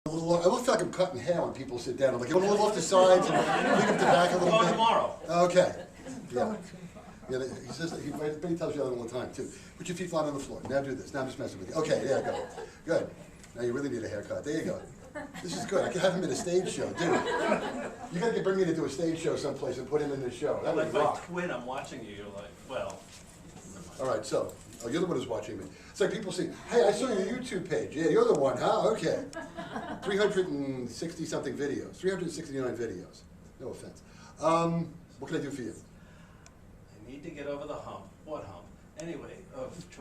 I look like I'm cutting hair when people sit down. I'm like, a little off the sides and bring up the back a little bit. Tomorrow. Okay. Yeah. Yeah, he says that he tells you that all the time too. Put your feet flat on the floor. Now do this. Now I'm just messing with you. Okay, there you go. Good. Now you really need a haircut. There you go. This is good. I could have him in a stage show, dude. You gotta bring me to do a stage show someplace and put him in the show. That would like rock. my twin, I'm watching you. You're like, well. All right, so you're the one who's watching me. It's like people say, "Hey, I saw your YouTube page." Yeah, you're the one, huh? Okay. 360 something videos. 369 videos. No offense. What can I do for you? I need to get over the hump. What hump? Anyway,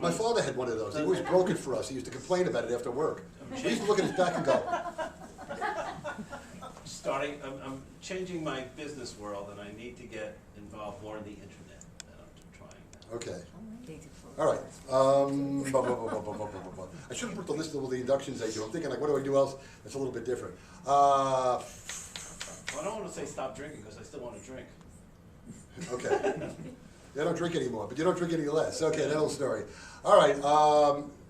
My father had one of those. He always broke it for us. He used to complain about it after work. He used to look at his back and go. I'm changing my business world, and I need to get involved more in the internet. And I'm trying now. Okay. All right. I should have put the list of all the inductions I do. I'm thinking, like, what do I do else that's a little bit different? Well, I don't want to say stop drinking because I still want to drink. Okay. They don't drink anymore, but you don't drink any less. Okay, that whole story. All right.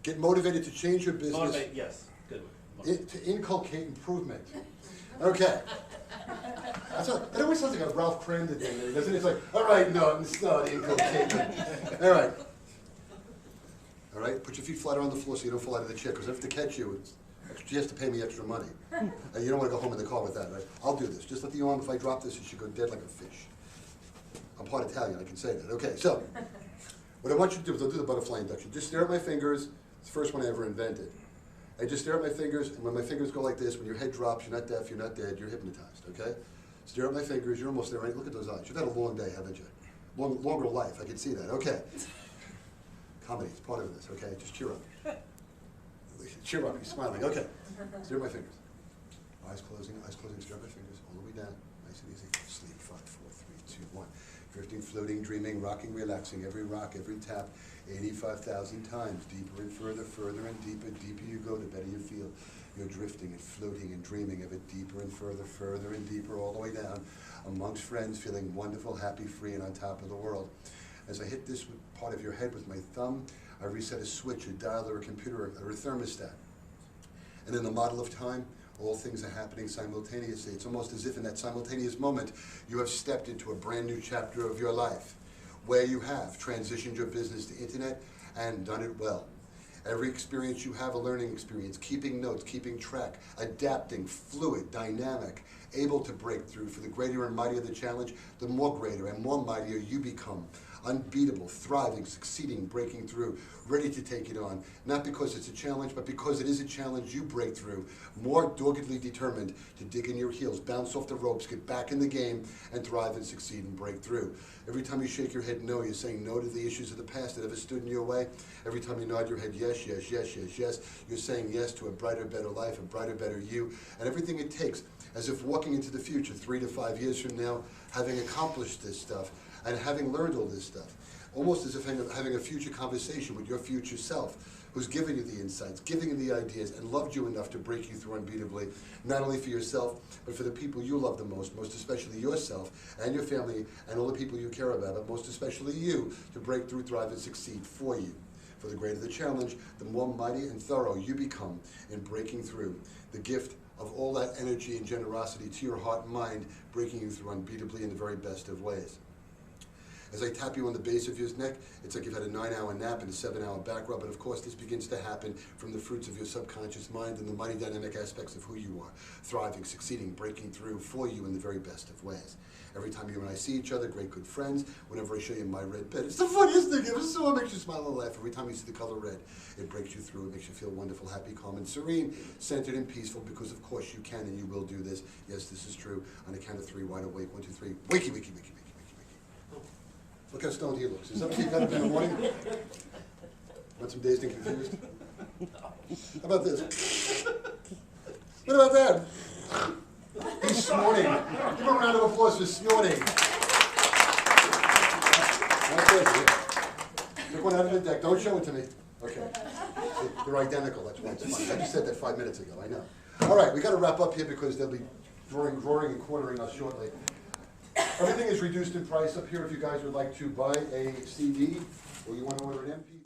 Get motivated to change your business. Motivate, yes. Good. To inculcate improvement. Okay. It always sounds like a Ralph Cramden thing there, doesn't it? It's like, all right, no, it's not inculcate. All right. All right, put your feet flatter on the floor so you don't fall out of the chair, because if I have to catch you, she has to pay me extra money. And you don't want to go home in the car with that, right? I'll do this. Just let the arm, if I drop this, it should go dead like a fish. I'm part Italian, I can say that. Okay, so, what I want you to do is I'll do the butterfly induction. Just stare at my fingers. It's the first one I ever invented. I just stare at my fingers, and when my fingers go like this, when your head drops, you're not deaf, you're not dead, you're hypnotized, okay? Stare at my fingers, you're almost there, right? Look at those eyes. You've had a long day, haven't you? Longer life, I can see that. Okay. Comedy, it's part of this, okay? Just cheer up. Cheer up, you're smiling. Okay. Stare at my fingers. Eyes closing, stare at my fingers, all the way down. Nice and easy. Sleep, 5, 4, 3, 2, 1. Drifting, floating, dreaming, rocking, relaxing, every rock, every tap, 85,000 times. Deeper and further, further and deeper. Deeper you go, the better you feel. You're drifting and floating and dreaming of it deeper and further, further and deeper, all the way down, amongst friends, feeling wonderful, happy, free, and on top of the world. As I hit this part of your head with my thumb, I reset a switch, a dial, or a computer, or a thermostat. And in the model of time, all things are happening simultaneously. It's almost as if in that simultaneous moment, you have stepped into a brand new chapter of your life, where you have transitioned your business to internet and done it well. Every experience you have, a learning experience, keeping notes, keeping track, adapting, fluid, dynamic, able to break through. For the greater and mightier the challenge, the more greater and more mightier you become. Unbeatable, thriving, succeeding, breaking through, ready to take it on. Not because it's a challenge, but because it is a challenge you break through. More doggedly determined to dig in your heels, bounce off the ropes, get back in the game, and thrive and succeed and break through. Every time you shake your head no, you're saying no to the issues of the past that ever stood in your way. Every time you nod your head yes, yes, yes, yes, yes, you're saying yes to a brighter, better life, a brighter, better you, and everything it takes, as if walking into the future 3 to 5 years from now, having accomplished this stuff, and having learned all this stuff, almost as if having a future conversation with your future self, who's given you the insights, giving you the ideas, and loved you enough to break you through unbeatably, not only for yourself, but for the people you love the most especially yourself and your family and all the people you care about, but most especially you, to break through, thrive, and succeed for you. For the greater the challenge, the more mighty and thorough you become in breaking through. The gift of all that energy and generosity to your heart and mind, breaking you through unbeatably in the very best of ways. As I tap you on the base of your neck, it's like you've had a 9-hour nap and a 7-hour back rub, and of course this begins to happen from the fruits of your subconscious mind and the mighty dynamic aspects of who you are, thriving, succeeding, breaking through for you in the very best of ways. Every time you and I see each other, great good friends, whenever I show you my red pen, it's the funniest thing ever, so it makes you smile and laugh. Every time you see the color red, it breaks you through, it makes you feel wonderful, happy, calm, and serene, centered and peaceful, because of course you can and you will do this. Yes, this is true. On the count of 3, wide awake, 1, 2, 3, wakey, wakey, wakey, wakey. Look how stoned he looks. Is that what you got up in the morning? Want some dazed and confused? How about this? What about that? He's snorting. Give him a round of applause for snorting. That's it. Took one out of the deck. Don't show it to me. Okay. They're identical. That's why it's fun. I just said that 5 minutes ago. I know. All right, we got to wrap up here because they'll be roaring and quartering us shortly. Everything is reduced in price up here if you guys would like to buy a CD or you want to order an MP3.